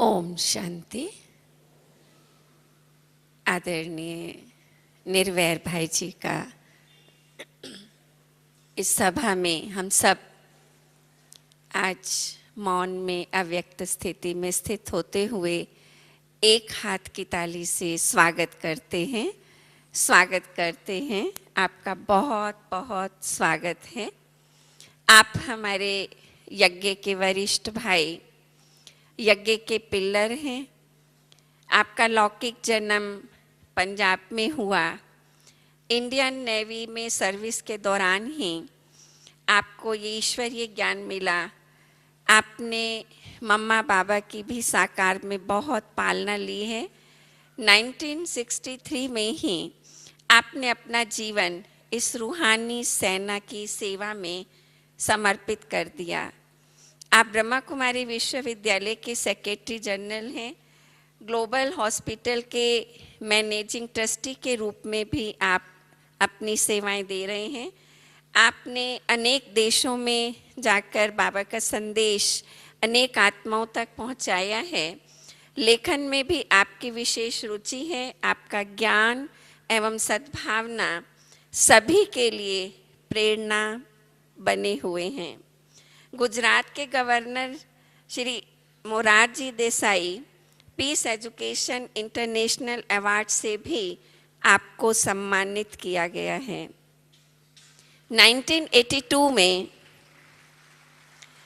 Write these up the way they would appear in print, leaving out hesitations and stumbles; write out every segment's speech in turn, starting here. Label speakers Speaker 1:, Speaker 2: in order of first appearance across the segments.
Speaker 1: ओम शांति। आदरणीय निर्वैर भाई जी का इस सभा में हम सब आज मौन में अव्यक्त स्थिति में स्थित होते हुए एक हाथ की ताली से स्वागत करते हैं। आपका बहुत बहुत स्वागत है। आप हमारे यज्ञ के वरिष्ठ भाई, यज्ञ के पिल्लर हैं। आपका लौकिक जन्म पंजाब में हुआ। इंडियन नेवी में सर्विस के दौरान ही आपको ये ईश्वरीय ज्ञान मिला। आपने मम्मा बाबा की भी साकार में बहुत पालना ली है। 1963 में ही आपने अपना जीवन इस रूहानी सेना की सेवा में समर्पित कर दिया। आप ब्रह्मा कुमारी विश्वविद्यालय के सेक्रेटरी जनरल हैं। ग्लोबल हॉस्पिटल के मैनेजिंग ट्रस्टी के रूप में भी आप अपनी सेवाएं दे रहे हैं। आपने अनेक देशों में जाकर बाबा का संदेश अनेक आत्माओं तक पहुंचाया है। लेखन में भी आपकी विशेष रुचि है। आपका ज्ञान एवं सद्भावना सभी के लिए प्रेरणा बने हुए हैं। गुजरात के governor Shri Morarji Desai peace education international award से भी आपको सम्मानित किया गया है। 1982 में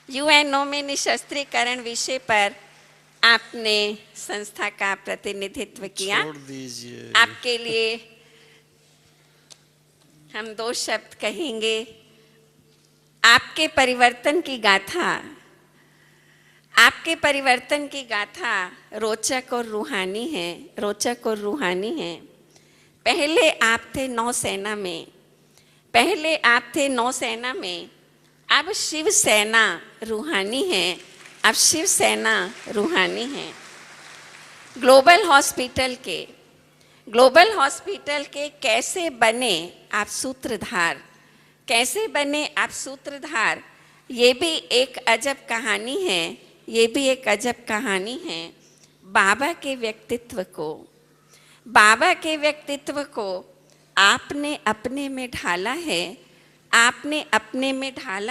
Speaker 1: यूएनओ में निशस्त्रीकरण विषय पर आपने संस्था का प्रतिनिधित्व किया।
Speaker 2: छोड़ दीजिए।
Speaker 1: आपके लिए हम दो शब्द कहेंगे। आपके परिवर्तन की गाथा रोचक और रूहानी है। पहले आप थे नौसेना में, अब शिवसेना रूहानी है। ग्लोबल हॉस्पिटल के कैसे बने आप सूत्रधार, ये भी एक अजब कहानी है। बाबा के व्यक्तित्व को आपने अपने में ढाला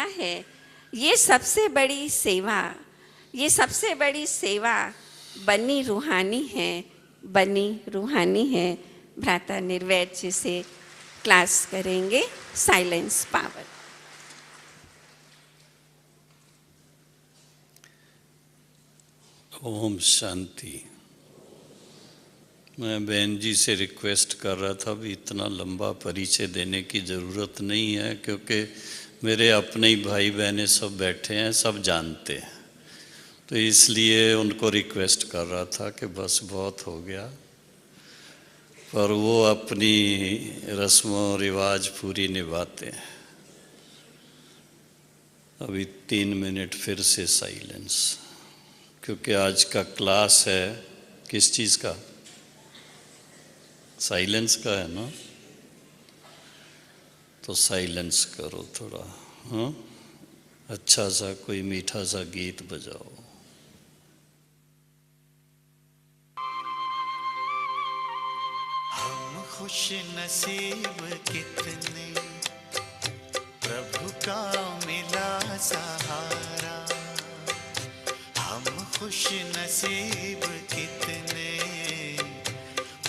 Speaker 1: है। ये सबसे बड़ी सेवा बनी रूहानी है। भ्राता निर्वैर जी से क्लास करेंगे साइलेंस पावर।
Speaker 2: ओम शांति। मैं बहन जी से रिक्वेस्ट कर रहा था भी इतना लंबा परिचय देने की ज़रूरत नहीं है, क्योंकि मेरे अपने ही भाई बहनें सब बैठे हैं, सब जानते हैं। तो इसलिए उनको रिक्वेस्ट कर रहा था कि बस बहुत हो गया, पर वो अपनी रस्मों रिवाज पूरी निभाते हैं। अभी 3 मिनट फिर से साइलेंस, क्योंकि आज का क्लास है किस चीज़ का? साइलेंस का है ना। तो साइलेंस करो थोड़ा। हाँ, अच्छा सा कोई मीठा सा गीत बजाओ।
Speaker 3: हम खुश नसीब कितने, प्रभु का मिला सहारा। हम खुश नसीब कितने,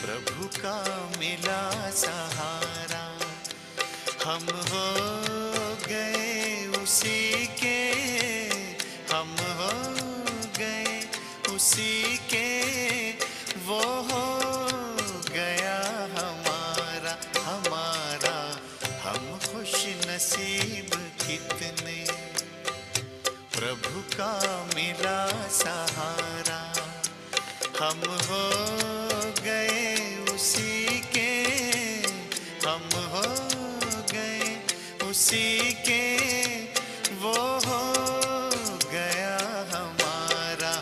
Speaker 3: प्रभु का मिला सहारा। हम हो गए उसी के, हम हो गए उसी के, वो हो गया हमारा। हम खुश नसीब कितने, प्रभु का मिला सहारा। हम हो गए उसी के, हम हो गए उसी के, वो हो गया हमारा।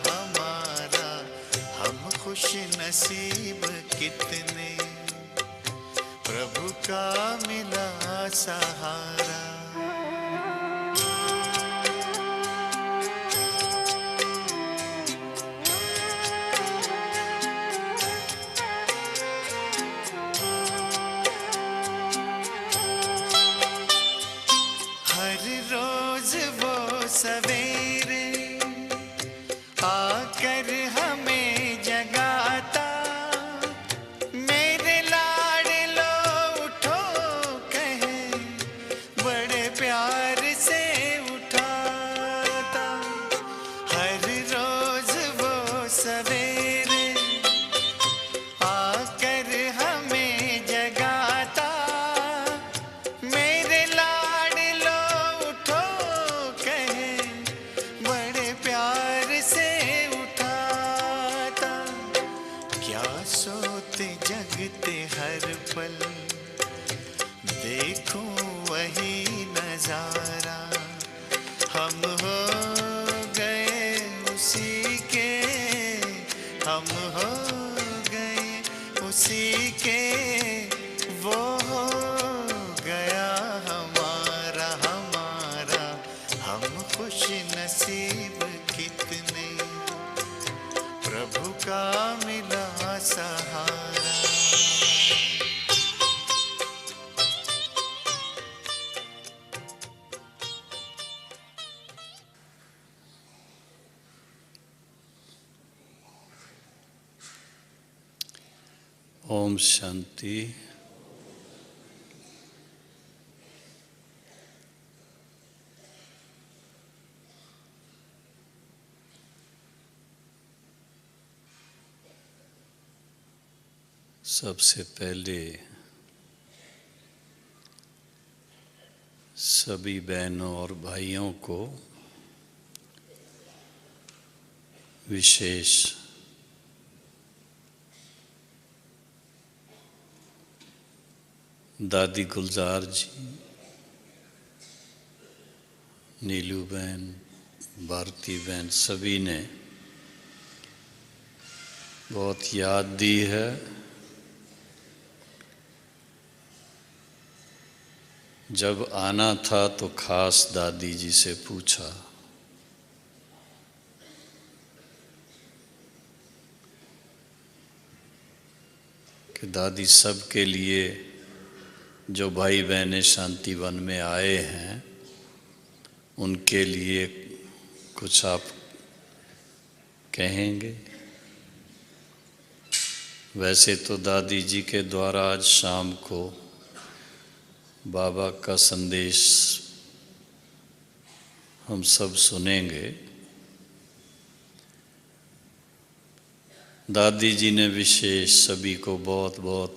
Speaker 3: हम खुश नसीब कितने, प्रभु का मिला सहारा। रोज वो सवेरे आकर हमें जगाता, मेरे लाडलो उठो कहे, बड़े प्यार से उठाता। हर रोज वो सवेरे आकर हमें जगाता, मेरे लाडलो उठो कहे, बड़े प्यार से उठाता। क्या सोते जगते हर पल देखूं वही नजारा, हम हो गए उसी के, हम हो गए उसी के, वो हो गया हमारा हमारा। हम खुश नसीब कितने, प्रभु का मिला सहारा।
Speaker 2: ओम शांति। सबसे पहले सभी बहनों और भाइयों को विशेष दादी गुलजार जी, नीलू बहन, भारती बहन, सभी ने बहुत याद दी है। जब आना था तो खास दादी जी से पूछा कि दादी सबके लिए जो भाई बहनें शांतिवन में आए हैं उनके लिए कुछ आप कहेंगे। वैसे तो दादी जी के द्वारा आज शाम को बाबा का संदेश हम सब सुनेंगे। दादी जी ने विशेष सभी को बहुत बहुत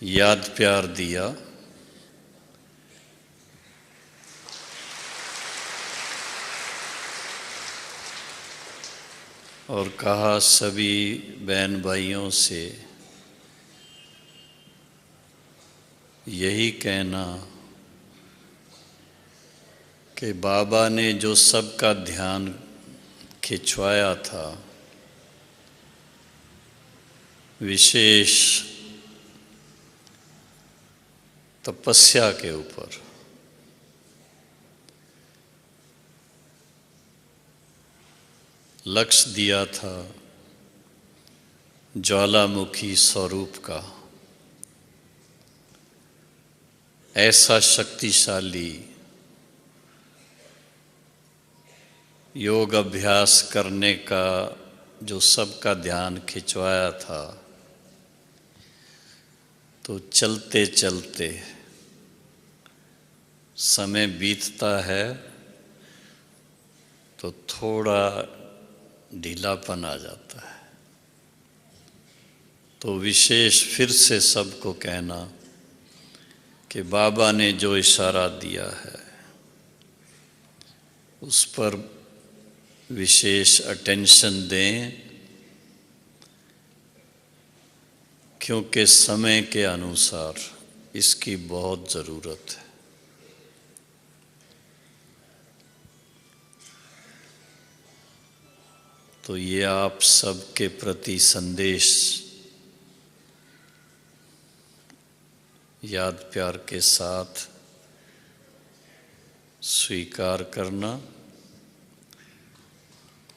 Speaker 2: याद प्यार दिया और कहा सभी बहन भाइयों से यही कहना कि बाबा ने जो सबका ध्यान खिंचवाया था विशेष तपस्या के ऊपर, लक्ष्य दिया था ज्वालामुखी स्वरूप का, ऐसा शक्तिशाली योग अभ्यास करने का जो सबका ध्यान खिंचवाया था, तो चलते चलते समय बीतता है तो थोड़ा ढीलापन आ जाता है। तो विशेष फिर से सबको कहना कि बाबा ने जो इशारा दिया है उस पर विशेष अटेंशन दें, क्योंकि समय के अनुसार इसकी बहुत ज़रूरत है। तो ये आप सबके प्रति संदेश याद प्यार के साथ स्वीकार करना,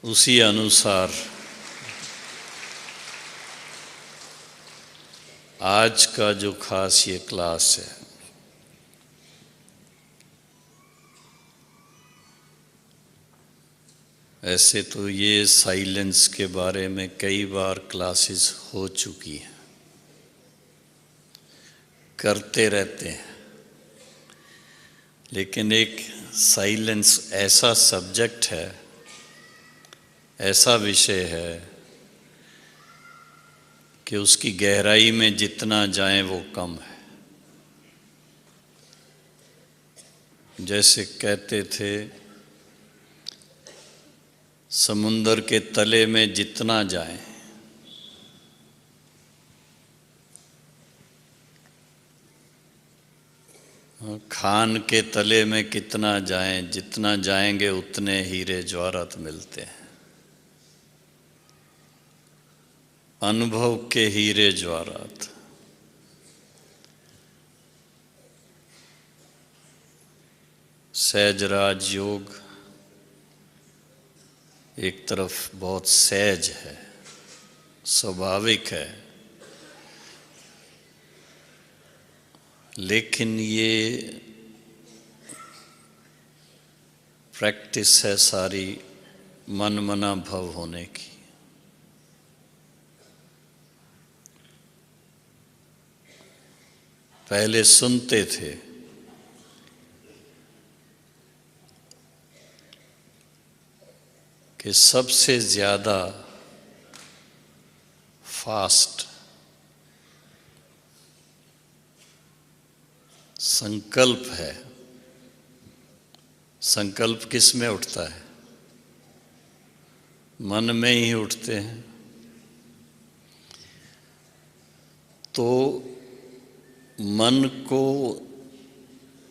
Speaker 2: उसी अनुसार आज का जो खास ये क्लास है, ऐसे तो ये साइलेंस के बारे में कई बार क्लासेस हो चुकी हैं, करते रहते हैं, लेकिन एक साइलेंस ऐसा सब्जेक्ट है, ऐसा विषय है कि उसकी गहराई में जितना जाएं वो कम है। जैसे कहते थे, समुंदर के तले में जितना जाएं खान के तले में कितना जाएं, जितना जाएंगे उतने हीरे जवाहरात मिलते हैं। अनुभव के हीरे जवाहरात। सहजराज योग एक तरफ बहुत सहज है, स्वाभाविक है, लेकिन ये प्रैक्टिस है सारी मन मना भव होने की। पहले सुनते थे, कि सबसे ज़्यादा फास्ट संकल्प है। संकल्प किस में उठता है? मन में ही उठते हैं। तो मन को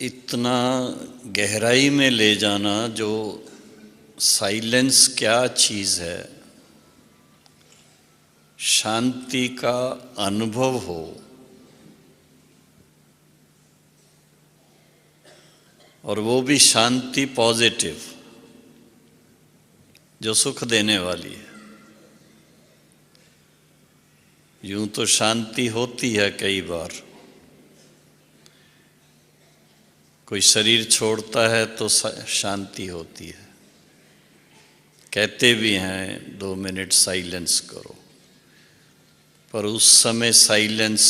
Speaker 2: इतना गहराई में ले जाना, जो साइलेंस क्या चीज़ है, शांति का अनुभव हो, और वो भी शांति पॉजिटिव, जो सुख देने वाली है। यूं तो शांति होती है कई बार, कोई शरीर छोड़ता है तो शांति होती है, कहते भी हैं 2 मिनट साइलेंस करो, पर उस समय साइलेंस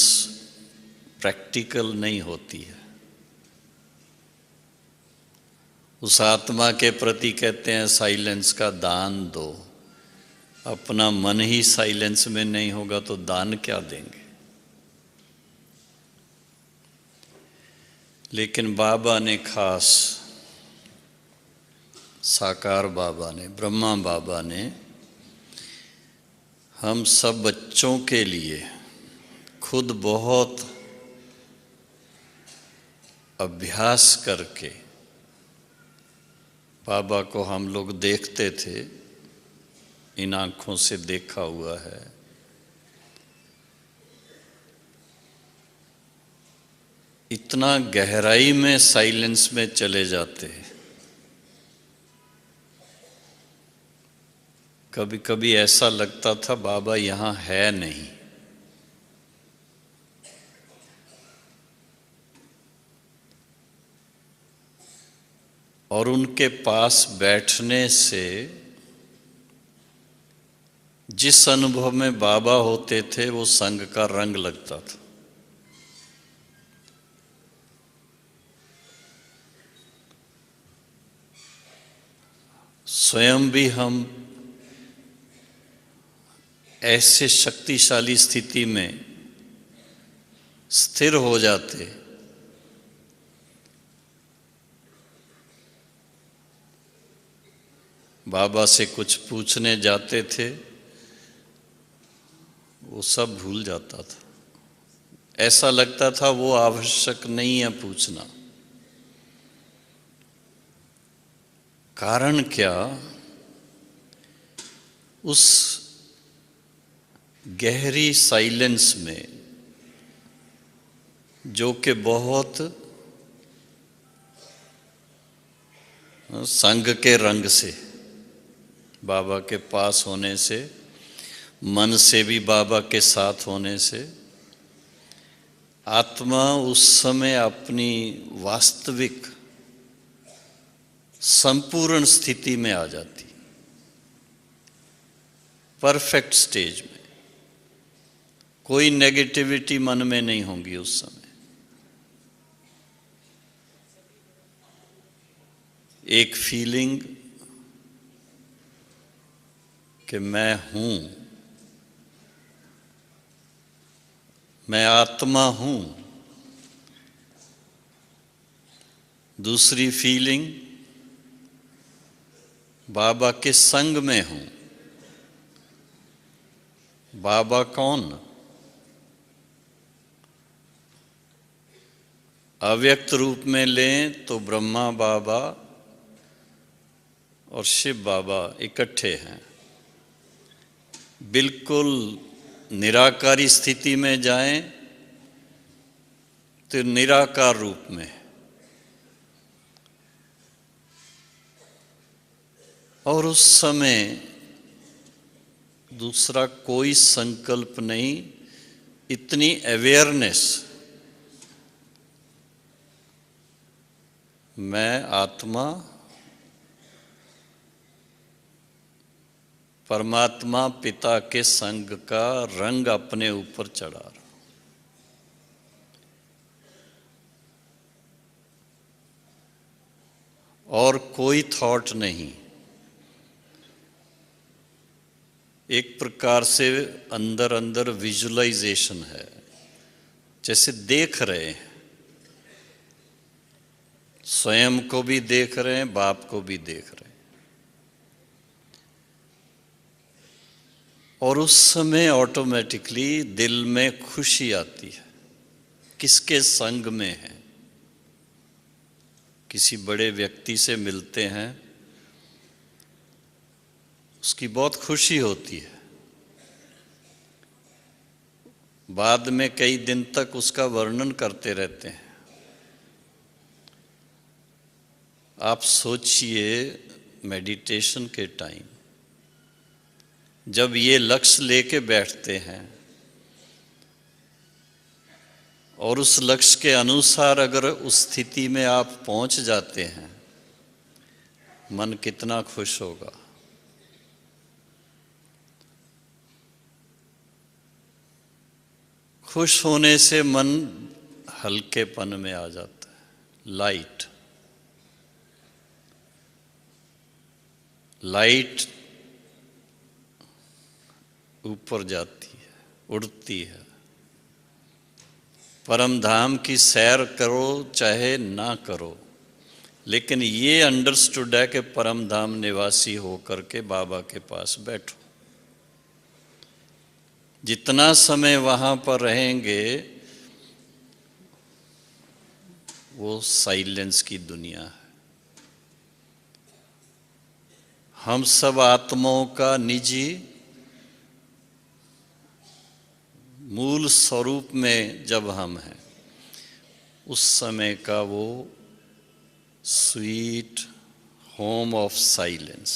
Speaker 2: प्रैक्टिकल नहीं होती है। उस आत्मा के प्रति कहते हैं साइलेंस का दान दो। अपना मन ही साइलेंस में नहीं होगा तो दान क्या देंगे? लेकिन बाबा ने खास, साकार बाबा ने, ब्रह्मा बाबा ने हम सब बच्चों के लिए खुद बहुत अभ्यास करके, बाबा को हम लोग देखते थे, इन आँखों से देखा हुआ है, इतना गहराई में साइलेंस में चले जाते हैं। कभी कभी ऐसा लगता था बाबा यहाँ है नहीं। और उनके पास बैठने से जिस अनुभव में बाबा होते थे वो संग का रंग लगता था। स्वयं भी हम ऐसे शक्तिशाली स्थिति में स्थिर हो जाते, बाबा से कुछ पूछने जाते थे, वो सब भूल जाता था। ऐसा लगता था वो आवश्यक नहीं है पूछना। कारण क्या? उस गहरी साइलेंस में, जो कि बहुत संग के रंग से, बाबा के पास होने से, मन से भी बाबा के साथ होने से, आत्मा उस समय अपनी वास्तविक संपूर्ण स्थिति में आ जाती। परफेक्ट स्टेज में, कोई नेगेटिविटी मन में नहीं होगी उस समय। एक फीलिंग कि मैं हूं, मैं आत्मा हूं। दूसरी फीलिंग बाबा के संग में हूं। बाबा कौन? अव्यक्त रूप में लें तो ब्रह्मा बाबा और शिव बाबा इकट्ठे हैं। बिल्कुल निराकारी स्थिति में जाएं तो निराकार रूप में, और उस समय दूसरा कोई संकल्प नहीं, इतनी अवेयरनेस, मैं आत्मा परमात्मा पिता के संग का रंग अपने ऊपर चढ़ा रहा। और कोई थॉट नहीं, एक प्रकार से अंदर अंदर विजुअलाइजेशन है, जैसे देख रहे हैं, स्वयं को भी देख रहे हैं, बाप को भी देख रहे हैं। और उस समय ऑटोमेटिकली दिल में खुशी आती है। किसके संग में है? किसी बड़े व्यक्ति से मिलते हैं, उसकी बहुत खुशी होती है, बाद में कई दिन तक उसका वर्णन करते रहते हैं। आप सोचिए मेडिटेशन के टाइम जब ये लक्ष्य लेके बैठते हैं और उस लक्ष्य के अनुसार अगर उस स्थिति में आप पहुंच जाते हैं, मन कितना खुश होगा। खुश होने से मन हल्केपन में आ जाता है। लाइट ऊपर जाती है, उड़ती है। परम धाम की सैर करो चाहे ना करो, लेकिन ये अंडरस्टूड है कि परम धाम निवासी होकर के बाबा के पास बैठो। जितना समय वहां पर रहेंगे वो साइलेंस की दुनिया है। हम सब आत्माओं का निजी मूल स्वरूप में जब हम हैं, उस समय का वो स्वीट होम ऑफ साइलेंस,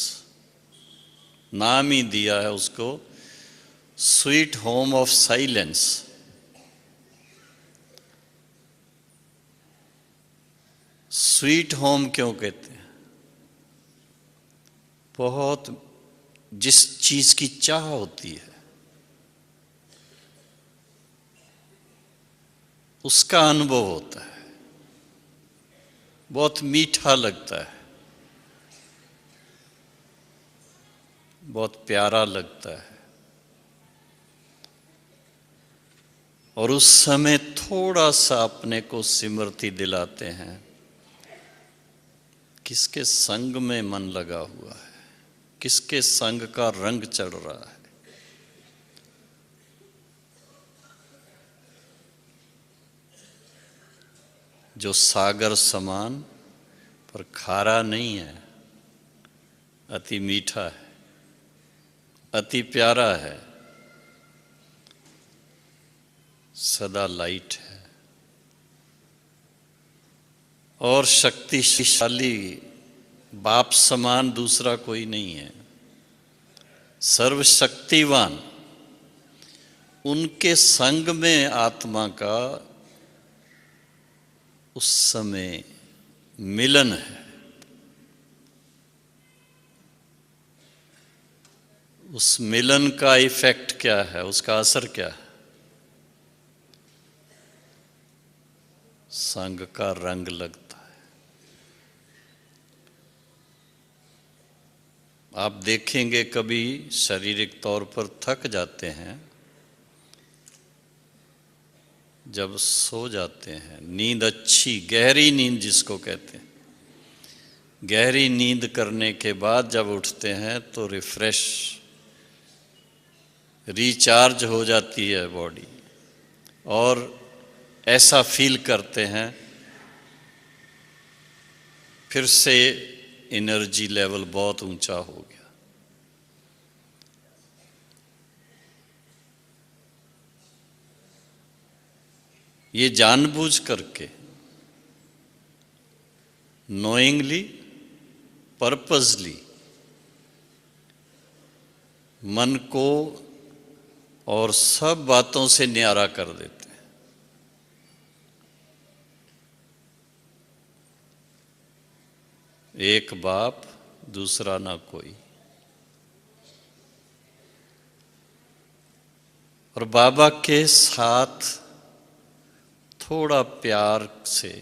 Speaker 2: नाम ही दिया है उसको, sweet home of silence. Sweet home क्यों कहते हैं? बहुत जिस चीज की चाह होती है उसका अनुभव होता है, बहुत मीठा लगता है, बहुत प्यारा लगता है। और उस समय थोड़ा सा अपने को स्मृति दिलाते हैं, किसके संग में मन लगा हुआ है, किसके संग का रंग चढ़ रहा है। जो सागर समान पर खारा नहीं है, अति मीठा है, अति प्यारा है, सदा लाइट है और शक्तिशाली। बाप समान दूसरा कोई नहीं है, सर्वशक्तिवान। उनके संग में आत्मा का उस समय मिलन है। उस मिलन का इफेक्ट क्या है, उसका असर क्या है? संग का रंग लगता है। आप देखेंगे कभी शारीरिक तौर पर थक जाते हैं, जब सो जाते हैं, नींद अच्छी गहरी नींद जिसको कहते हैं, गहरी नींद करने के बाद जब उठते हैं तो रिफ्रेश, रिचार्ज हो जाती है बॉडी, और ऐसा फील करते हैं फिर से एनर्जी लेवल बहुत ऊंचा हो गया। ये जानबूझ करके, नोइंगली, पर्पसली मन को और सब बातों से न्यारा कर देते हैं। एक बाप, दूसरा ना कोई। और बाबा के साथ थोड़ा प्यार से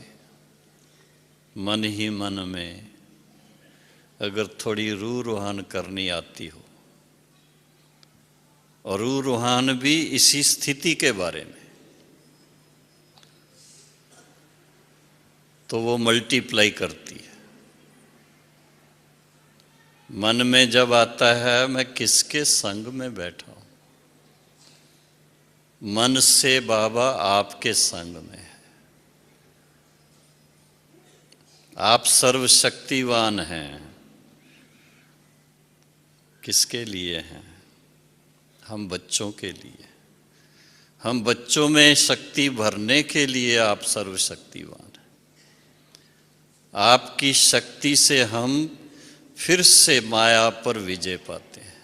Speaker 2: मन ही मन में अगर थोड़ी रूह रूहान करनी आती हो, और रूह रूहान भी इसी स्थिति के बारे में, तो वो मल्टीप्लाई करती है। मन में जब आता है मैं किसके संग में बैठा हूं, मन से बाबा आपके संग में है। आप सर्वशक्तिवान हैं। किसके लिए हैं? हम बच्चों के लिए। हम बच्चों में शक्ति भरने के लिए आप सर्वशक्तिवान हैं। आपकी शक्ति से हम फिर से माया पर विजय पाते हैं।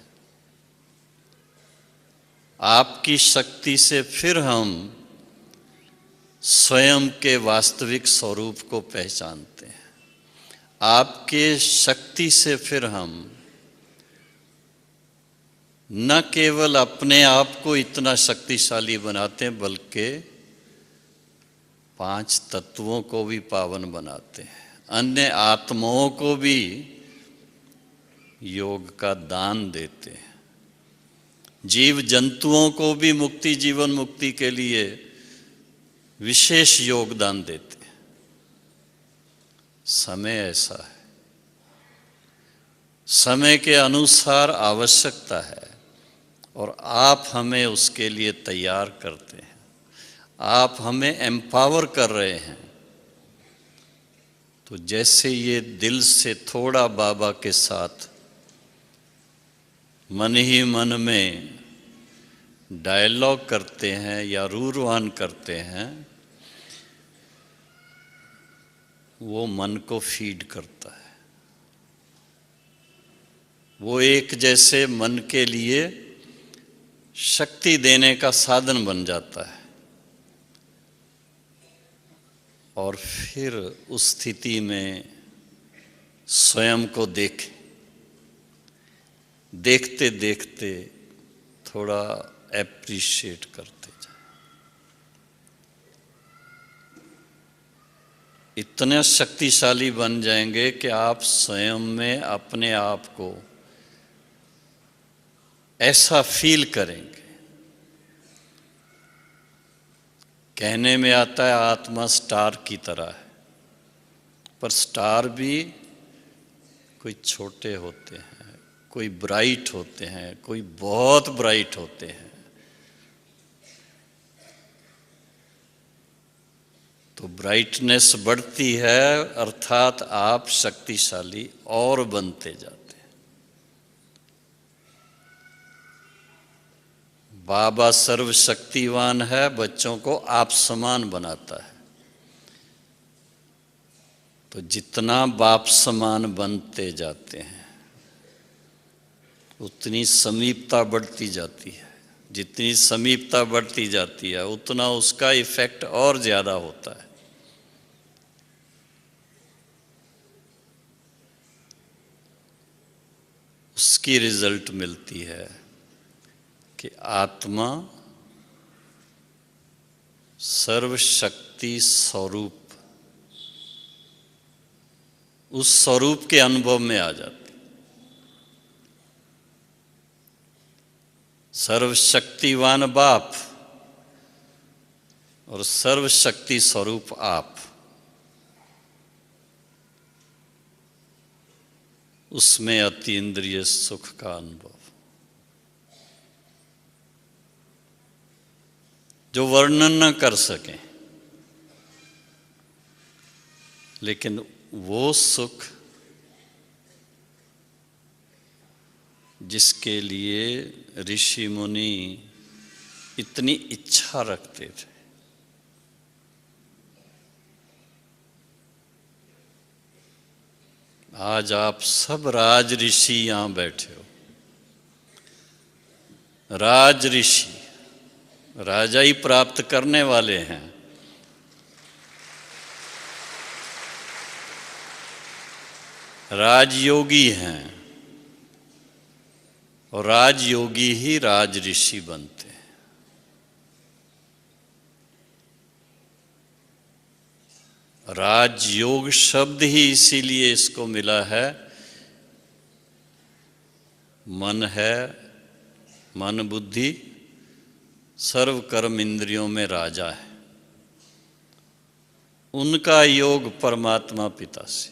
Speaker 2: आपकी शक्ति से फिर हम स्वयं के वास्तविक स्वरूप को पहचानते हैं। आपके शक्ति से फिर हम न केवल अपने आप को इतना शक्तिशाली बनाते हैं, बल्कि 5 तत्वों को भी पावन बनाते हैं, अन्य आत्माओं को भी योग का दान देते हैं, जीव जंतुओं को भी मुक्ति, जीवन मुक्ति के लिए विशेष योगदान देते हैं। समय ऐसा है, समय के अनुसार आवश्यकता है, और आप हमें उसके लिए तैयार करते हैं। आप हमें एम्पावर कर रहे हैं। तो जैसे ये दिल से थोड़ा बाबा के साथ मन ही मन में डायलॉग करते हैं या रूरवान करते हैं, वो मन को फीड करता है। वो एक जैसे मन के लिए शक्ति देने का साधन बन जाता है। और फिर उस स्थिति में स्वयं को देखते देखते थोड़ा एप्रिशिएट करते जाए। इतने शक्तिशाली बन जाएंगे कि आप स्वयं में अपने आप को ऐसा फील करेंगे। कहने में आता है आत्मा स्टार की तरह है, पर स्टार भी कोई छोटे होते हैं, कोई ब्राइट होते हैं, कोई बहुत ब्राइट होते हैं। तो ब्राइटनेस बढ़ती है, अर्थात आप शक्तिशाली और बनते जाते हैं। बाबा सर्वशक्तिवान है, बच्चों को आप समान बनाता है। तो जितना बाप समान बनते जाते हैं, उतनी समीपता बढ़ती जाती है। जितनी समीपता बढ़ती जाती है, उतना उसका इफेक्ट और ज्यादा होता है। उसकी रिजल्ट मिलती है कि आत्मा सर्वशक्ति स्वरूप, उस स्वरूप के अनुभव में आ जाती। सर्वशक्तिवान बाप और सर्वशक्ति स्वरूप आप, उसमें अतीन्द्रिय सुख का अनुभव जो वर्णन न कर सकें, लेकिन वो सुख जिसके लिए ऋषि मुनि इतनी इच्छा रखते थे। आज आप सब राज ऋषि यहां बैठे हो। राज ऋषि राजा ही प्राप्त करने वाले हैं। राजयोगी हैं और राजयोगी ही राज ऋषि बनते हैं। राजयोग शब्द ही इसीलिए इसको मिला है, मन है, मन बुद्धि सर्व कर्म इंद्रियों में राजा है। उनका योग परमात्मा पिता से,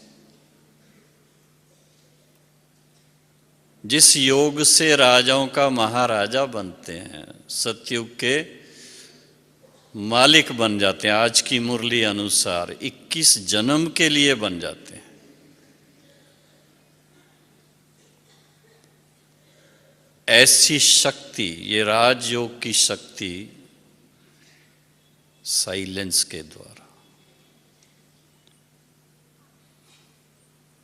Speaker 2: जिस योग से राजाओं का महाराजा बनते हैं, सतयुग के मालिक बन जाते हैं। आज की मुरली अनुसार 21 जन्म के लिए बन जाते हैं। ऐसी शक्ति, ये राजयोग की शक्ति साइलेंस के द्वारा,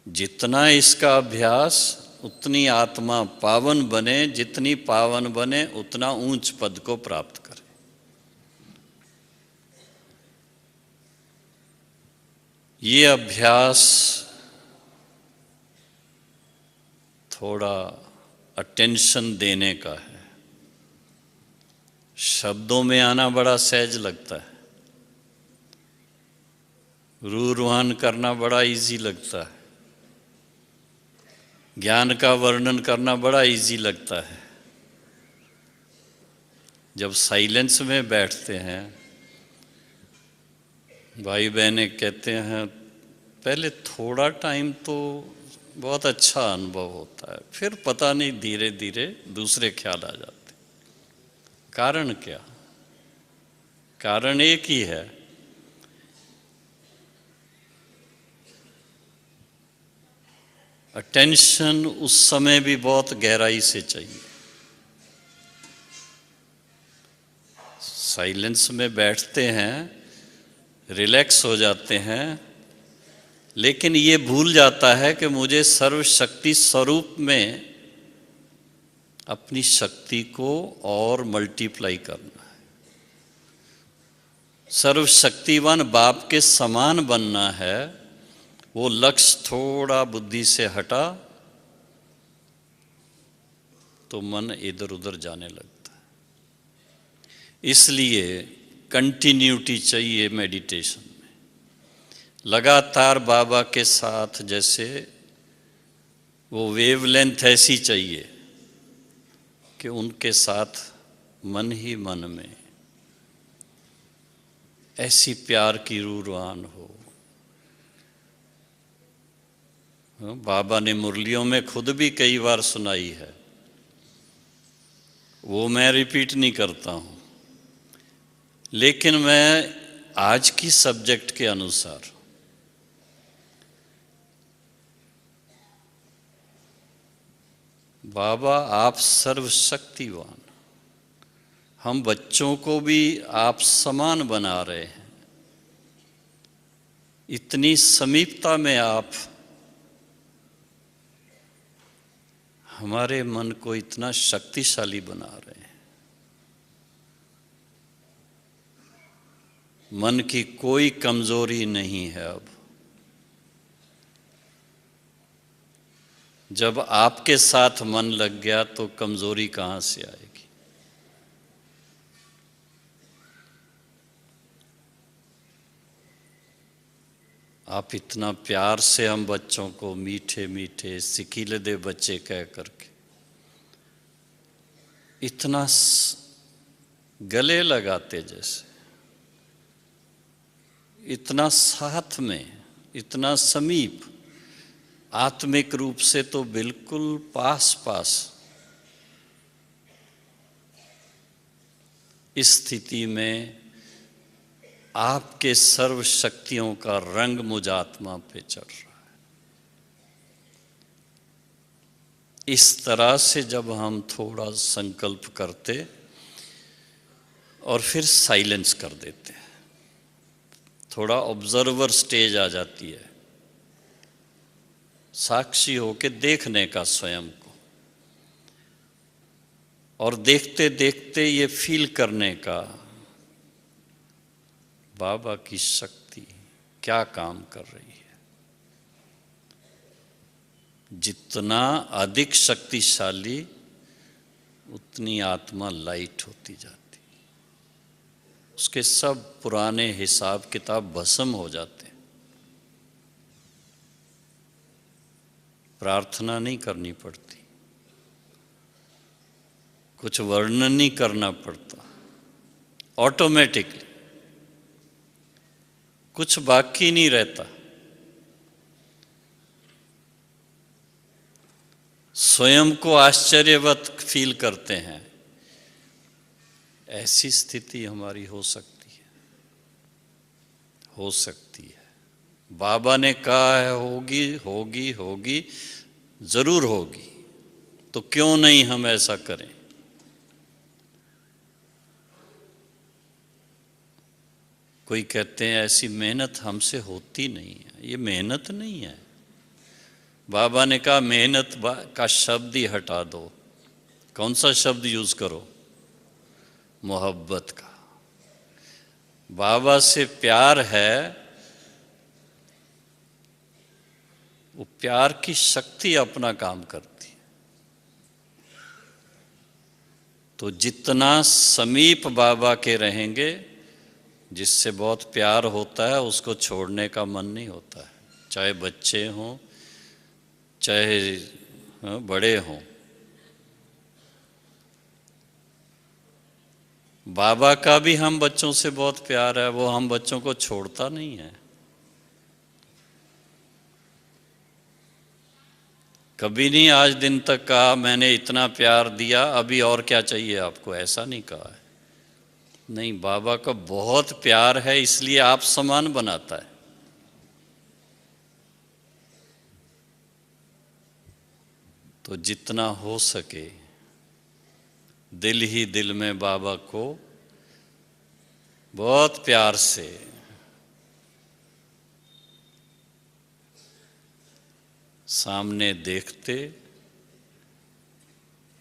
Speaker 2: जितना इसका अभ्यास उतनी आत्मा पावन बने, जितनी पावन बने उतना ऊंच पद को प्राप्त करे। ये अभ्यास थोड़ा अटेंशन देने का है। शब्दों में आना बड़ा सहज लगता है, रूहान करना बड़ा इजी लगता है, ज्ञान का वर्णन करना बड़ा इजी लगता है। जब साइलेंस में बैठते हैं, भाई बहनें कहते हैं पहले थोड़ा टाइम तो बहुत अच्छा अनुभव होता है, फिर पता नहीं धीरे धीरे दूसरे ख्याल आ जाते। कारण क्या? कारण एक ही है, अटेंशन उस समय भी बहुत गहराई से चाहिए। साइलेंस में बैठते हैं, रिलैक्स हो जाते हैं, लेकिन ये भूल जाता है कि मुझे सर्वशक्ति स्वरूप में अपनी शक्ति को और मल्टीप्लाई करना है। सर्वशक्तिवान बाप के समान बनना है। वो लक्ष्य थोड़ा बुद्धि से हटा तो मन इधर उधर जाने लगता है। इसलिए कंटिन्यूटी चाहिए मेडिटेशन में। लगातार बाबा के साथ जैसे वो वेवलेंथ ऐसी चाहिए कि उनके साथ मन ही मन में ऐसी प्यार की रूहान हो। बाबा ने मुरलियों में खुद भी कई बार सुनाई है, वो मैं रिपीट नहीं करता हूं, लेकिन मैं आज की सब्जेक्ट के अनुसार बाबा आप सर्वशक्तिवान, हम बच्चों को भी आप समान बना रहे हैं। इतनी समीपता में आप हमारे मन को इतना शक्तिशाली बना रहे हैं। मन की कोई कमजोरी नहीं है। अब जब आपके साथ मन लग गया तो कमजोरी कहाँ से आएगी। आप इतना प्यार से हम बच्चों को मीठे मीठे सिकीले दे बच्चे कह करके इतना गले लगाते, जैसे इतना साथ में, इतना समीप, आत्मिक रूप से तो बिल्कुल पास पास। इस स्थिति में आपके सर्व शक्तियों का रंग मुझ आत्मा पे चढ़ रहा है। इस तरह से जब हम थोड़ा संकल्प करते और फिर साइलेंस कर देते हैं, थोड़ा ऑब्जर्वर स्टेज आ जाती है, साक्षी होके देखने का स्वयं को, और देखते देखते ये फील करने का बाबा की शक्ति क्या काम कर रही है। जितना अधिक शक्तिशाली उतनी आत्मा लाइट होती जाती, उसके सब पुराने हिसाब किताब भस्म हो जाते हैं। प्रार्थना नहीं करनी पड़ती, कुछ वर्णन नहीं करना पड़ता, ऑटोमेटिकली कुछ बाकी नहीं रहता। स्वयं को आश्चर्यवत फील करते हैं। ऐसी स्थिति हमारी हो सकती है, हो सकती है। बाबा ने कहा है होगी होगी होगी, जरूर होगी, तो क्यों नहीं हम ऐसा करें। कोई कहते हैं ऐसी मेहनत हमसे होती नहीं है। ये मेहनत नहीं है। बाबा ने कहा मेहनत का शब्द ही हटा दो। कौन सा शब्द यूज करो? मोहब्बत का। बाबा से प्यार है, वो प्यार की शक्ति अपना काम करती है। तो जितना समीप बाबा के रहेंगे, जिससे बहुत प्यार होता है, उसको छोड़ने का मन नहीं होता है। चाहे बच्चे हों, चाहे बड़े हों। बाबा का भी हम बच्चों से बहुत प्यार है, वो हम बच्चों को छोड़ता नहीं है। कभी नहीं आज दिन तक कहा मैंने इतना प्यार दिया, अभी और क्या चाहिए आपको, ऐसा नहीं कहा है। नहीं, बाबा का बहुत प्यार है, इसलिए आप समान बनाता है। तो जितना हो सके दिल ही दिल में बाबा को बहुत प्यार से सामने देखते,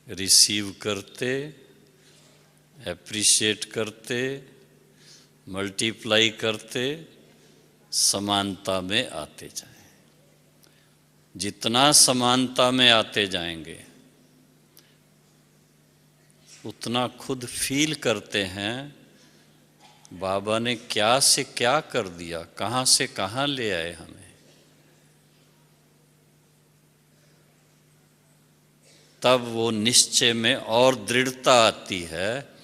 Speaker 2: रिसीव करते, एप्रिशिएट करते, मल्टीप्लाई करते, समानता में आते जाएं। जितना समानता में आते जाएंगे उतना खुद फील करते हैं बाबा ने क्या से क्या कर दिया, कहाँ से कहाँ ले आए हमें। तब वो निश्चय में और दृढ़ता आती है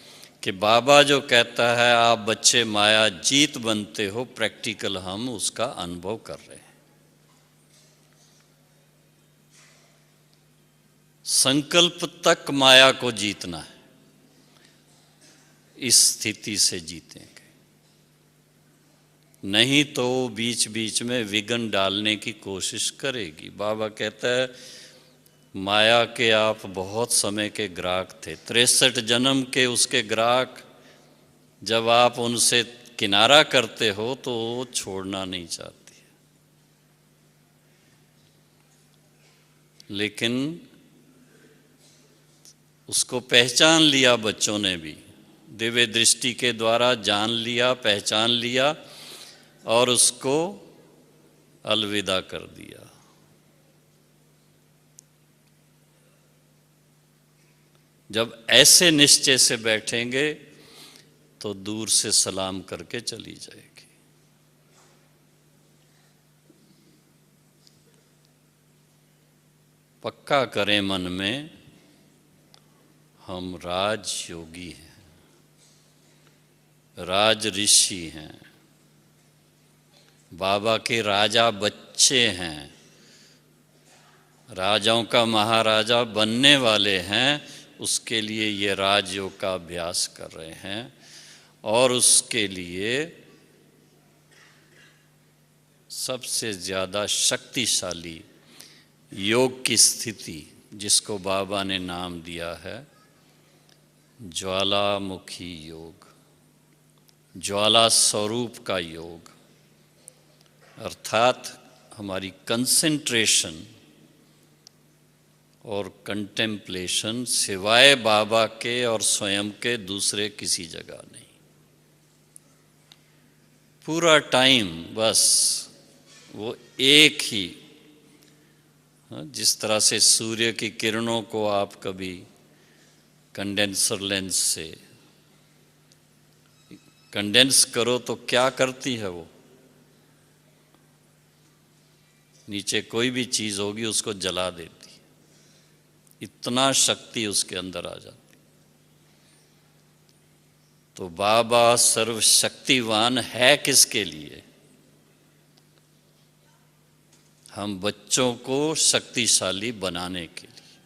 Speaker 2: कि बाबा जो कहता है आप बच्चे माया जीत बनते हो, प्रैक्टिकल हम उसका अनुभव कर रहे हैं। संकल्प तक माया को जीतना है, इस स्थिति से जीतेंगे। नहीं तो बीच बीच में विघ्न डालने की कोशिश करेगी। बाबा कहता है माया के आप बहुत समय के ग्राहक थे, 63 जन्म के उसके ग्राहक। जब आप उनसे किनारा करते हो तो वो छोड़ना नहीं चाहती है। लेकिन उसको पहचान लिया बच्चों ने भी, दिव्य दृष्टि के द्वारा जान लिया, पहचान लिया और उसको अलविदा कर दिया। जब ऐसे निश्चय से बैठेंगे तो दूर से सलाम करके चली जाएगी। पक्का करें मन में, हम राज योगी हैं, राज ऋषि हैं, बाबा के राजा बच्चे हैं, राजाओं का महाराजा बनने वाले हैं। उसके लिए ये राजयोग का अभ्यास कर रहे हैं और उसके लिए सबसे ज़्यादा शक्तिशाली योग की स्थिति, जिसको बाबा ने नाम दिया है ज्वालामुखी योग, ज्वाला स्वरूप का योग, अर्थात हमारी कंसंट्रेशन और कंटेम्पलेशन सिवाय बाबा के और स्वयं के दूसरे किसी जगह नहीं। पूरा टाइम बस वो एक ही, जिस तरह से सूर्य की किरणों को आप कभी कंडेंसर लेंस से कंडेंस करो तो क्या करती है वो, नीचे कोई भी चीज़ होगी उसको जला देती, इतना शक्ति उसके अंदर आ जाती। तो बाबा सर्वशक्तिवान है किसके लिए? हम बच्चों को शक्तिशाली बनाने के लिए,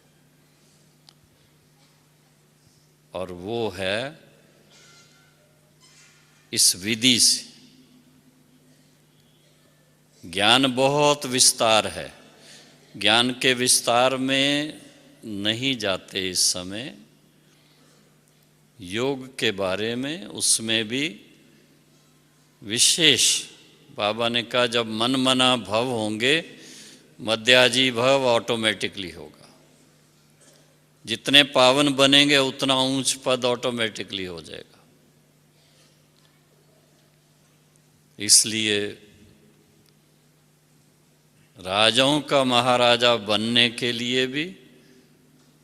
Speaker 2: और वो है इस विधि से। ज्ञान बहुत विस्तार है, ज्ञान के विस्तार में नहीं जाते इस समय। योग के बारे में उसमें भी विशेष बाबा ने कहा, जब मन मना भव होंगे मध्याजी भव ऑटोमेटिकली होगा। जितने पावन बनेंगे उतना ऊंच पद ऑटोमेटिकली हो जाएगा। इसलिए राजाओं का महाराजा बनने के लिए भी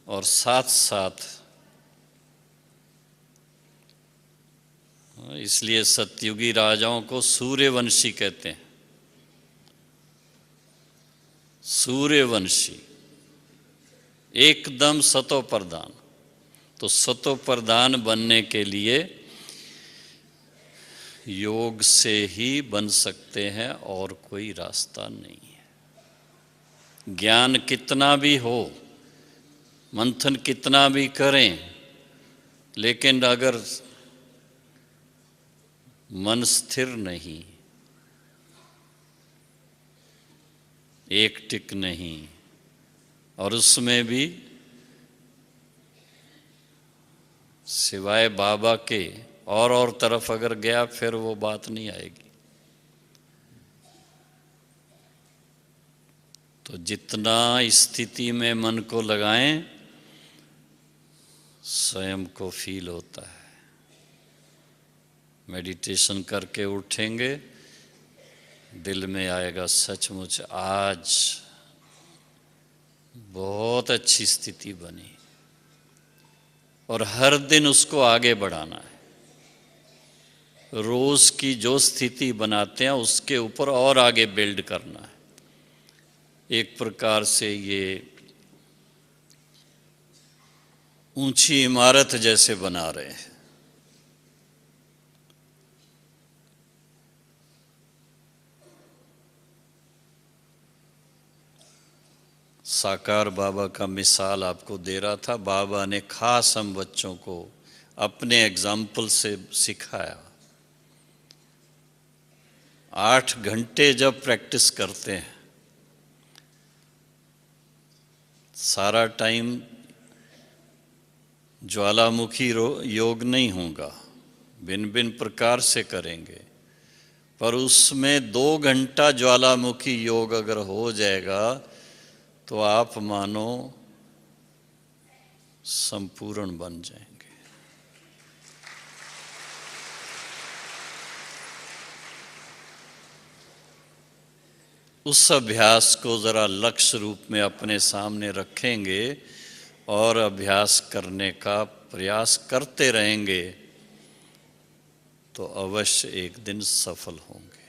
Speaker 2: और साथ साथ इसलिए सतयुगी राजाओं को सूर्यवंशी कहते हैं। सूर्यवंशी एकदम सतो प्रधान। तो सतो प्रधान बनने के लिए योग से ही बन सकते हैं और कोई रास्ता नहीं है। ज्ञान कितना भी हो, मंथन कितना भी करें, लेकिन अगर मन स्थिर नहीं, एक टिक नहीं, और उसमें भी सिवाय बाबा के और तरफ अगर गया, फिर वो बात नहीं आएगी। तो जितना स्थिति में मन को लगाएं, स्वयं को फील होता है। मेडिटेशन करके उठेंगे, दिल में आएगा सचमुच आज बहुत अच्छी स्थिति बनी, और हर दिन उसको आगे बढ़ाना है। रोज की जो स्थिति बनाते हैं उसके ऊपर और आगे बिल्ड करना है। एक प्रकार से ये ऊंची इमारत जैसे बना रहे हैं। साकार बाबा का मिसाल आपको दे रहा था। बाबा ने खास हम बच्चों को अपने एग्जाम्पल से सिखाया। 8 घंटे जब प्रैक्टिस करते हैं, सारा टाइम ज्वालामुखी योग नहीं होगा, भिन्न भिन्न प्रकार से करेंगे, पर उसमें 2 घंटा ज्वालामुखी योग अगर हो जाएगा तो आप मानो संपूर्ण बन जाएंगे। उस अभ्यास को जरा लक्ष्य रूप में अपने सामने रखेंगे और अभ्यास करने का प्रयास करते रहेंगे तो अवश्य एक दिन सफल होंगे।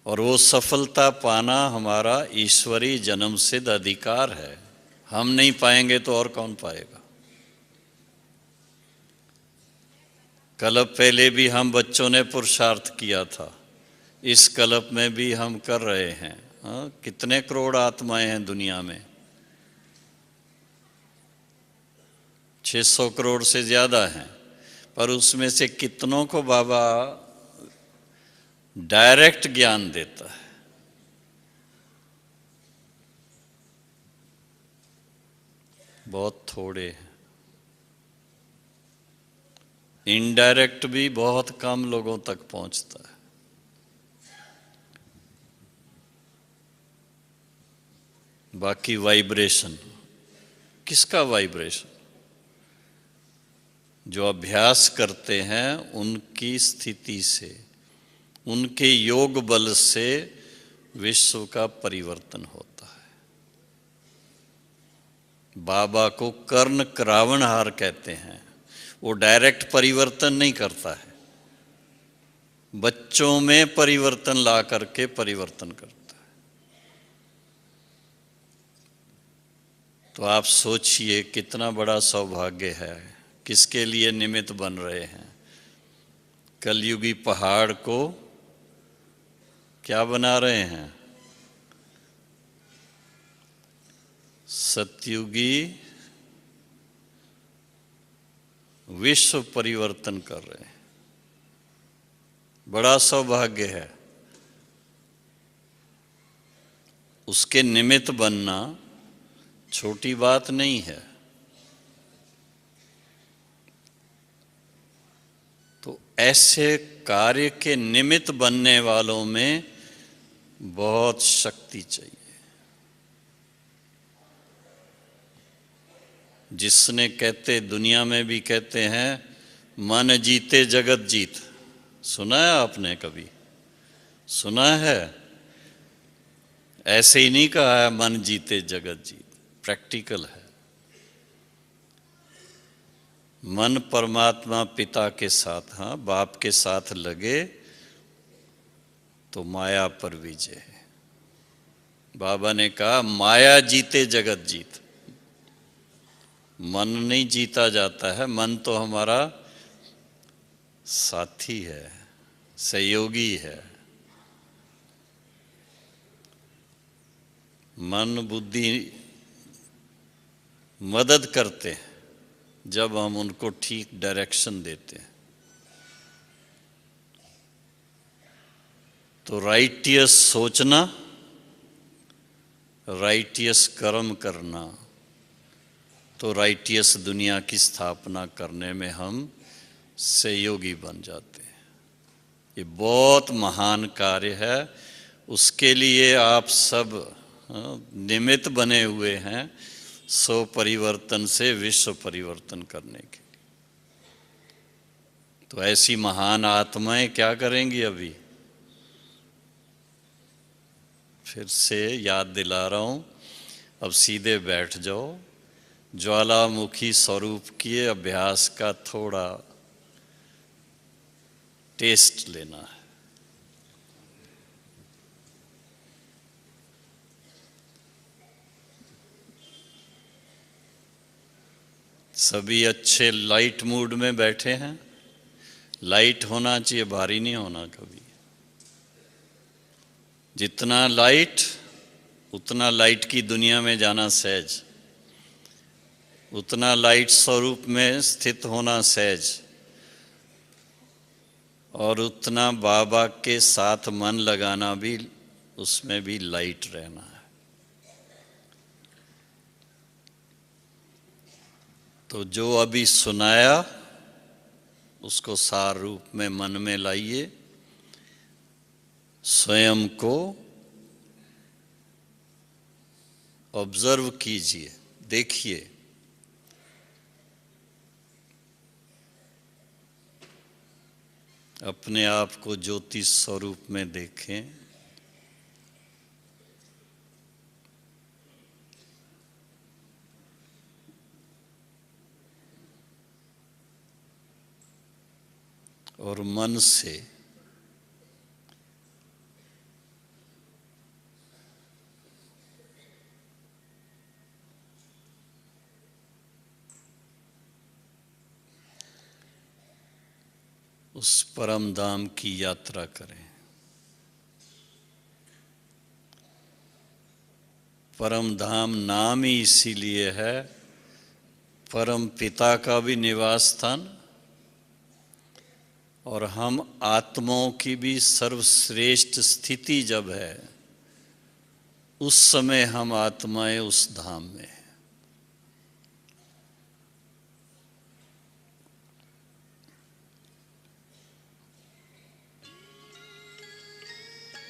Speaker 2: और वो सफलता पाना हमारा ईश्वरी जन्मसिद्ध अधिकार है। हम नहीं पाएंगे तो और कौन पाएगा। कल्प पहले भी हम बच्चों ने पुरुषार्थ किया था, इस कल्प में भी हम कर रहे हैं। हाँ, कितने करोड़ आत्माएं हैं दुनिया में? 600 करोड़ से ज़्यादा हैं। पर उसमें से कितनों को बाबा डायरेक्ट ज्ञान देता है? बहुत थोड़े हैं। इनडायरेक्ट भी बहुत कम लोगों तक पहुंचता है। बाकी वाइब्रेशन, किसका वाइब्रेशन? जो अभ्यास करते हैं उनकी स्थिति से, उनके योग बल से विश्व का परिवर्तन होता है। बाबा को कर्ण करावणहार कहते हैं। वो डायरेक्ट परिवर्तन नहीं करता है, बच्चों में परिवर्तन ला करके परिवर्तन करता है। तो आप सोचिए कितना बड़ा सौभाग्य है। किसके लिए निमित्त बन रहे हैं? कलयुगी पहाड़ को क्या बना रहे हैं? सतयुगी विश्व परिवर्तन कर रहे हैं। बड़ा सौभाग्य है। उसके निमित्त बनना छोटी बात नहीं है। तो ऐसे कार्य के निमित्त बनने वालों में बहुत शक्ति चाहिए। जिसने कहते, दुनिया में भी कहते हैं, मन जीते जगत जीत। सुना है आपने कभी? सुना है? ऐसे ही नहीं कहा है मन जीते जगत जीत, प्रैक्टिकल है। मन परमात्मा पिता के साथ, हाँ, बाप के साथ लगे तो माया पर विजय है। बाबा ने कहा माया जीते जगत जीत। मन नहीं जीता जाता है, मन तो हमारा साथी है, सहयोगी है। मन बुद्धि मदद करते हैं जब हम उनको ठीक डायरेक्शन देते हैं। तो राइटियस सोचना, राइटियस कर्म करना, तो राइटियस दुनिया की स्थापना करने में हम सहयोगी बन जाते हैं। ये बहुत महान कार्य है। उसके लिए आप सब निमित्त बने हुए हैं, सो परिवर्तन से विश्व परिवर्तन करने के लिए। तो ऐसी महान आत्माएं क्या करेंगी? अभी फिर से याद दिला रहा हूं, अब सीधे बैठ जाओ। ज्वालामुखी स्वरूप के अभ्यास का थोड़ा टेस्ट लेना है। सभी अच्छे लाइट मूड में बैठे हैं। लाइट होना चाहिए, भारी नहीं होना कभी। जितना लाइट उतना लाइट की दुनिया में जाना सहज, उतना लाइट स्वरूप में स्थित होना सहज, और उतना बाबा के साथ मन लगाना भी, उसमें भी लाइट रहना है। तो जो अभी सुनाया उसको सार रूप में मन में लाइए। स्वयं को ऑब्जर्व कीजिए, देखिए। अपने आप को ज्योति स्वरूप में देखें। और मन से उस परम धाम की यात्रा करें। परम धाम नाम ही इसीलिए है, परम पिता का भी निवास स्थान और हम आत्माओं की भी सर्वश्रेष्ठ स्थिति जब है, उस समय हम आत्माएं उस धाम में हैं।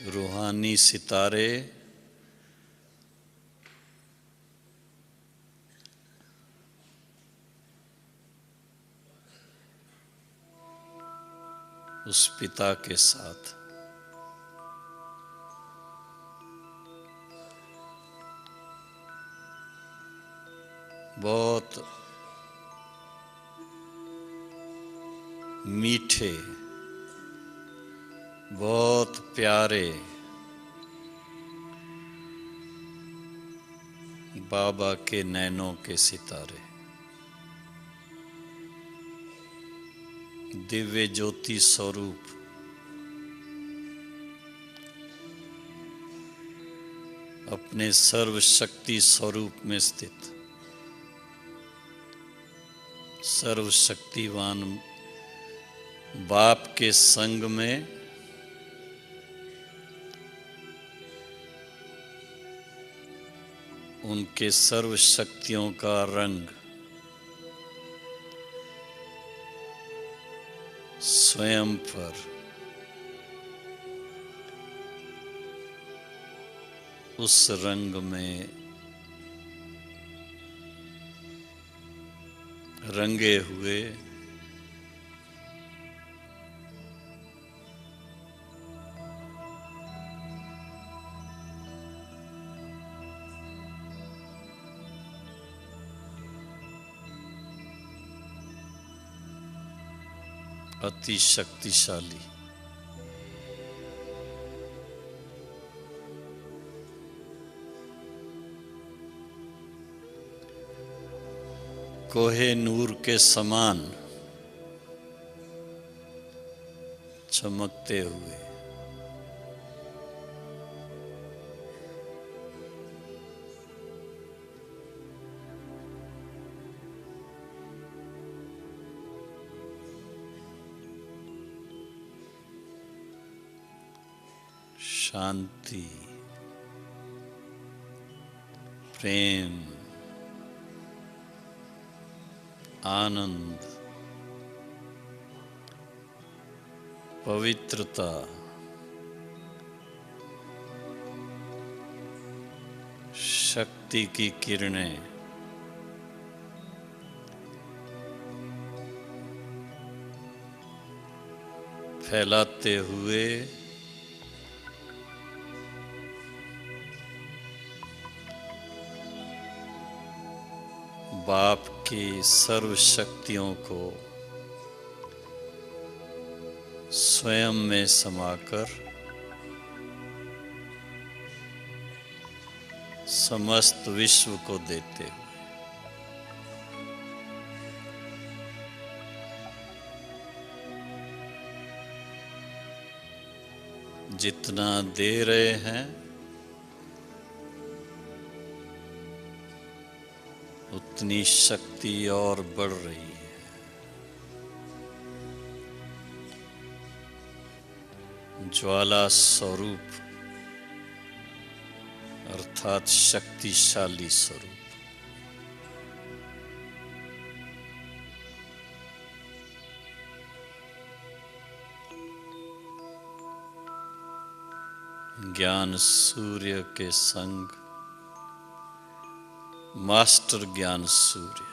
Speaker 2: रूहानी सितारे उस पिता के साथ बहुत मीठे, बहुत प्यारे बाबा के नैनों के सितारे, दिव्य ज्योति स्वरूप अपने सर्वशक्ति स्वरूप में स्थित सर्वशक्तिवान बाप के संग में उनके सर्व शक्तियों का रंग स्वयं पर उस रंग में रंगे हुए अति शक्तिशाली कोहे नूर के समान चमकते हुए शांति, प्रेम, आनंद, पवित्रता, शक्ति की किरणें फैलाते हुए बाप की सर्व शक्तियों को स्वयं में समाकर समस्त विश्व को देते हुए जितना दे रहे हैं उतनी शक्ति और बढ़ रही है। ज्वाला स्वरूप अर्थात शक्तिशाली स्वरूप ज्ञान सूर्य के संग मास्टर ज्ञान सूर्य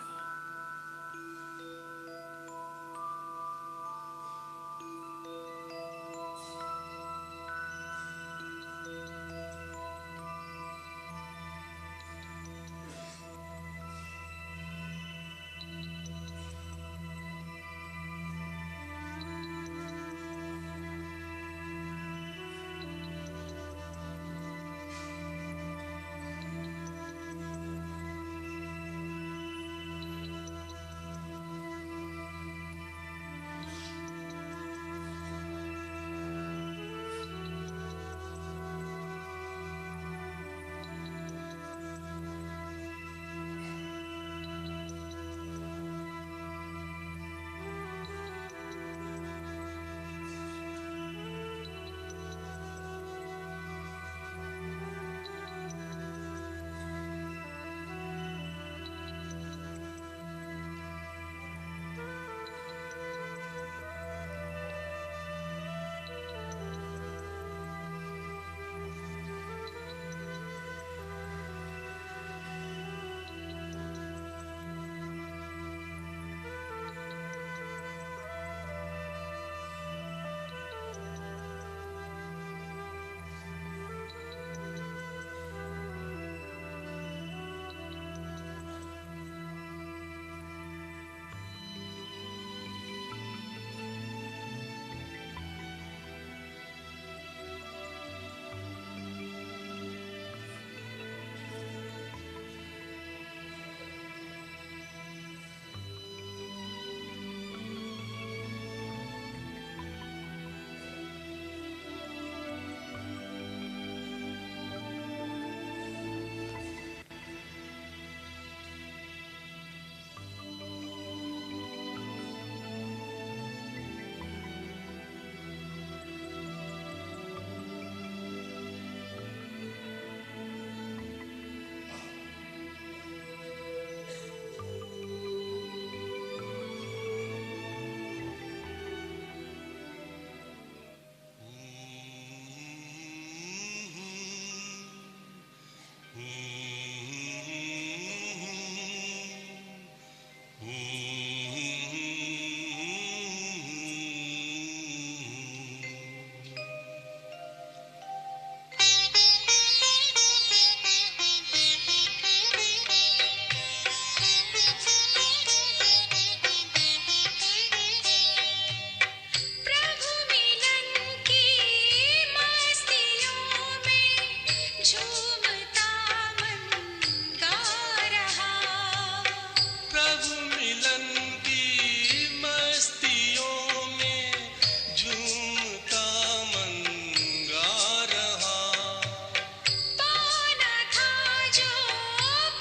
Speaker 3: जो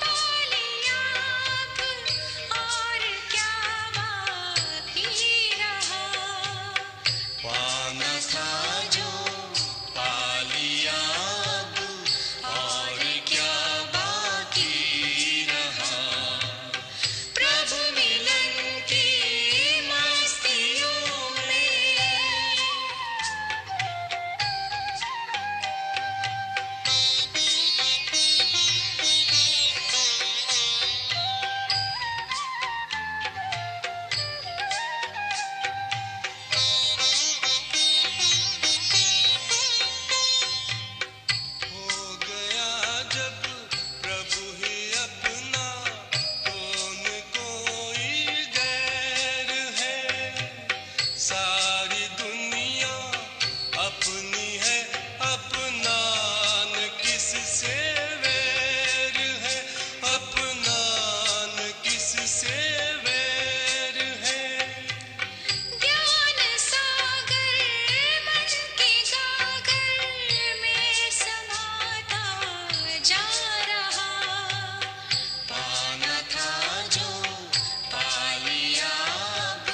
Speaker 3: पा लिया अब और क्या बाकी रहा। पाना था जो पा लिया अब और क्या बाकी रहा। प्रभु मिलन की मस्तियों में हो गया जब प्रभु ही अपना, कौन कोई गैर है। सारी दुनिया अपनी है, अपना न किससे वैर है, अपना न किससे वैर है। ज्ञान सागर मन के गागर में समाता जा रहा। पाना था जो पा लिया अब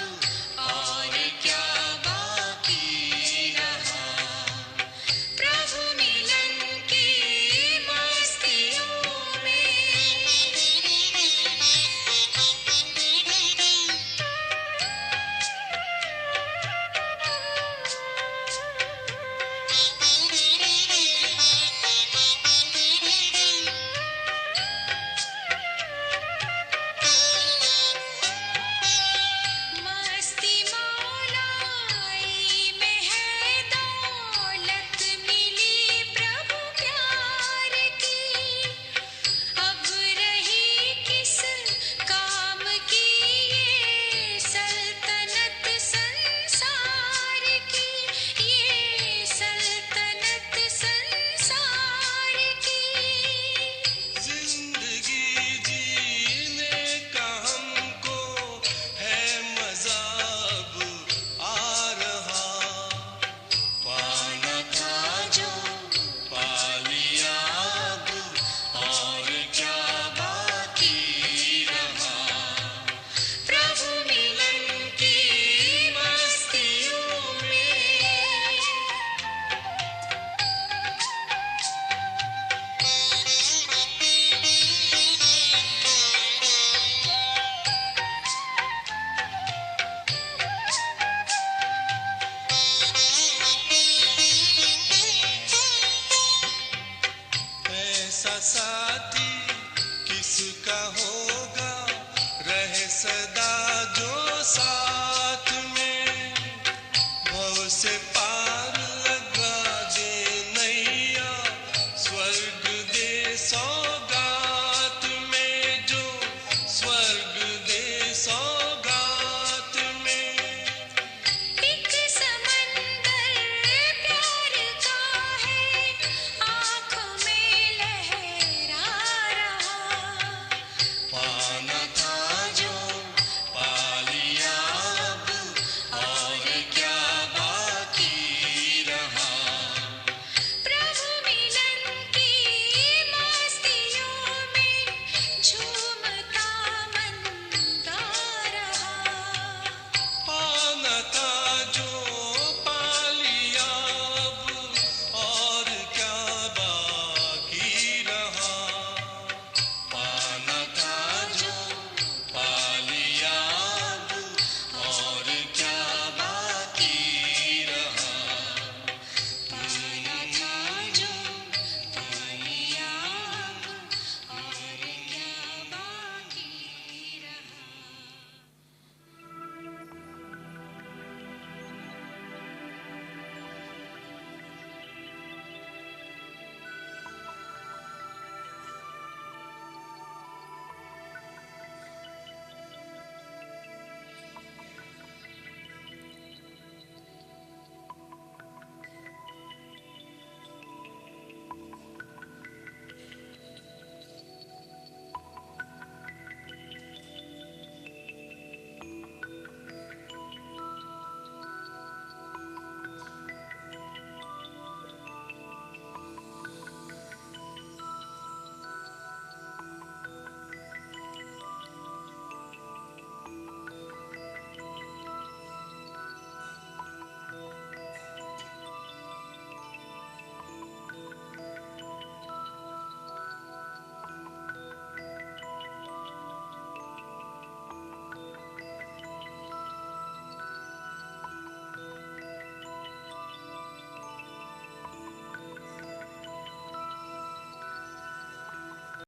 Speaker 3: और क्या बाकी रहा। प्रभु मिलन की मस्तियों मस्ती मौलाई में है दौलत मिली प्रभु प्यार की। अब रही किस काम की ये सल्तनत संसार की, ये सल्तनत संसार की। जिंदगी जीने का हमको है मजा अब आ रहा। पाना था जो पा लिया अब और क्या बाकी रहा। प्रभु मिलन की मस्तियों में ऐसा साथी किसका हो